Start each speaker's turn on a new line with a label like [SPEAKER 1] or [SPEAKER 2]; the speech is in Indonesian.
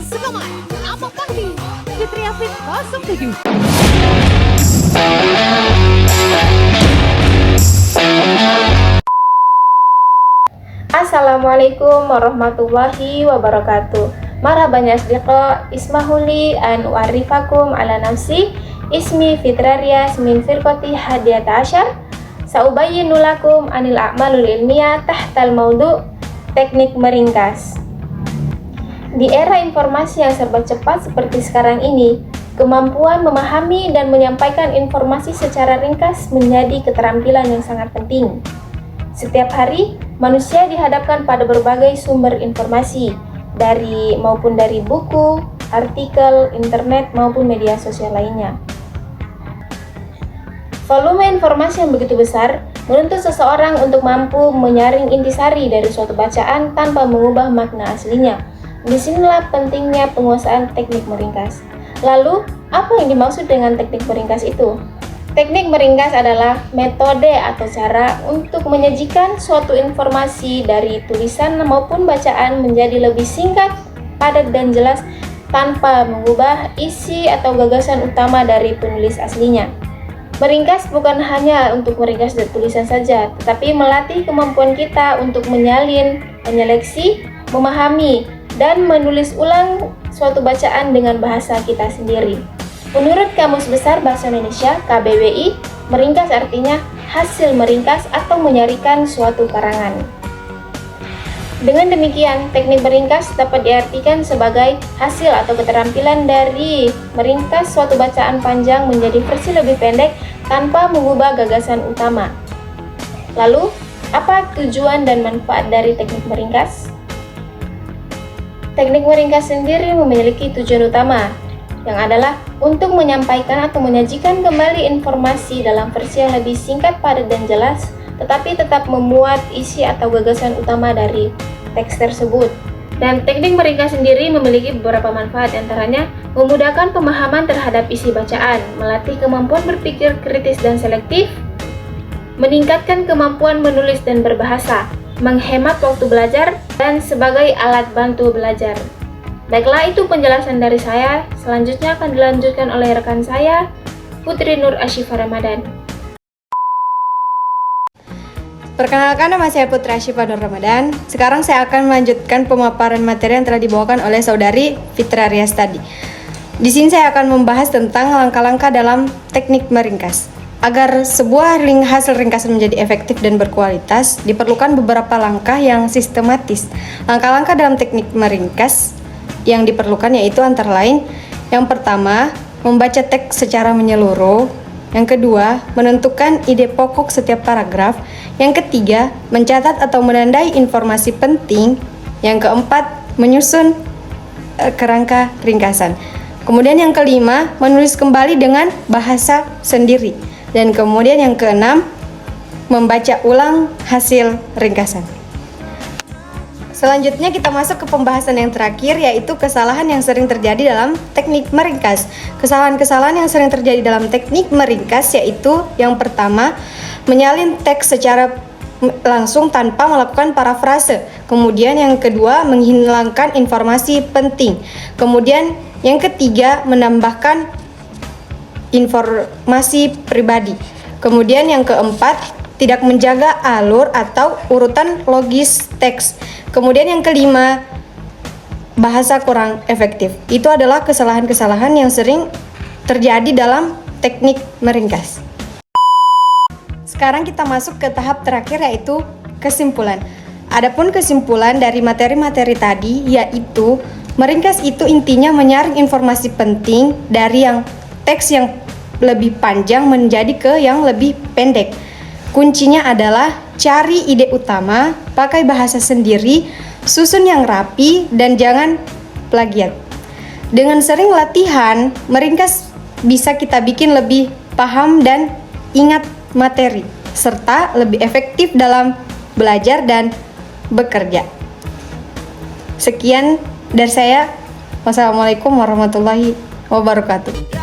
[SPEAKER 1] Sekamai, apakah di Fitri Afif 07?
[SPEAKER 2] Assalamualaikum warahmatullahi wabarakatuh. Marhaban ya asdiqa, ismahuli an u'arifakum ala nafsi. Ismi Fitrarias min firqati hadiyata asyar. Saubayyinu lakum anil a'malul ilmiyah tahtal maudu teknik meringkas. Di era informasi yang serba cepat seperti sekarang ini, kemampuan memahami dan menyampaikan informasi secara ringkas menjadi keterampilan yang sangat penting. Setiap hari, manusia dihadapkan pada berbagai sumber informasi, maupun dari buku, artikel, internet, maupun media sosial lainnya. Volume informasi yang begitu besar menuntut seseorang untuk mampu menyaring intisari dari suatu bacaan tanpa mengubah makna aslinya. Disinilah pentingnya penguasaan teknik meringkas. Lalu, apa yang dimaksud dengan teknik meringkas itu? Teknik meringkas adalah metode atau cara untuk menyajikan suatu informasi dari tulisan maupun bacaan menjadi lebih singkat, padat, dan jelas tanpa mengubah isi atau gagasan utama dari penulis aslinya. Meringkas bukan hanya untuk meringkas tulisan saja, tetapi melatih kemampuan kita untuk menyalin, menyeleksi, memahami, dan menulis ulang suatu bacaan dengan bahasa kita sendiri. Menurut Kamus Besar Bahasa Indonesia (KBBI), meringkas artinya hasil meringkas atau menyarikan suatu karangan. Dengan demikian, teknik meringkas dapat diartikan sebagai hasil atau keterampilan dari meringkas suatu bacaan panjang menjadi versi lebih pendek tanpa mengubah gagasan utama. Lalu, apa tujuan dan manfaat dari teknik meringkas? Teknik meringkas sendiri memiliki tujuan utama, yang adalah untuk menyampaikan atau menyajikan kembali informasi dalam versi yang lebih singkat, padat, dan jelas, tetapi tetap memuat isi atau gagasan utama dari teks tersebut. Dan teknik meringkas sendiri memiliki beberapa manfaat, antaranya memudahkan pemahaman terhadap isi bacaan, melatih kemampuan berpikir kritis dan selektif, meningkatkan kemampuan menulis dan berbahasa, menghemat waktu belajar, dan sebagai alat bantu belajar. Baiklah, itu penjelasan dari saya. Selanjutnya akan dilanjutkan oleh rekan saya, Putri Nur Asyifa Ramadan.
[SPEAKER 3] Perkenalkan, nama saya Putri Asyifa Nur Ramadan. Sekarang saya akan melanjutkan pemaparan materi yang telah dibawakan oleh saudari Fitrarias tadi. Di sini saya akan membahas tentang langkah-langkah dalam teknik meringkas. Agar sebuah hasil ringkasan menjadi efektif dan berkualitas, diperlukan beberapa langkah yang sistematis. Langkah-langkah dalam teknik meringkas yang diperlukan yaitu antara lain, yang pertama, membaca teks secara menyeluruh. Yang kedua, menentukan ide pokok setiap paragraf. Yang ketiga, mencatat atau menandai informasi penting. Yang keempat, menyusun kerangka ringkasan. Kemudian yang kelima, menulis kembali dengan bahasa sendiri. Dan kemudian yang keenam, membaca ulang hasil ringkasan. Selanjutnya kita masuk ke pembahasan yang terakhir, yaitu kesalahan yang sering terjadi dalam teknik meringkas. Kesalahan-kesalahan yang sering terjadi dalam teknik meringkas yaitu yang pertama, menyalin teks secara langsung tanpa melakukan parafrase. Kemudian yang kedua, menghilangkan informasi penting. Kemudian yang ketiga, menambahkan informasi pribadi. Kemudian yang keempat, tidak menjaga alur atau urutan logis teks. Kemudian yang kelima, bahasa kurang efektif. Itu adalah kesalahan-kesalahan yang sering terjadi dalam teknik meringkas. Sekarang kita masuk ke tahap terakhir, yaitu kesimpulan. Adapun kesimpulan dari materi-materi tadi yaitu meringkas itu intinya menyaring informasi penting dari yang teks yang lebih panjang menjadi ke yang lebih pendek. Kuncinya adalah cari ide utama, pakai bahasa sendiri, susun yang rapi, dan jangan plagiat. Dengan sering latihan, meringkas bisa kita bikin lebih paham dan ingat materi, serta lebih efektif dalam belajar dan bekerja. Sekian dari saya. Wassalamualaikum warahmatullahi wabarakatuh.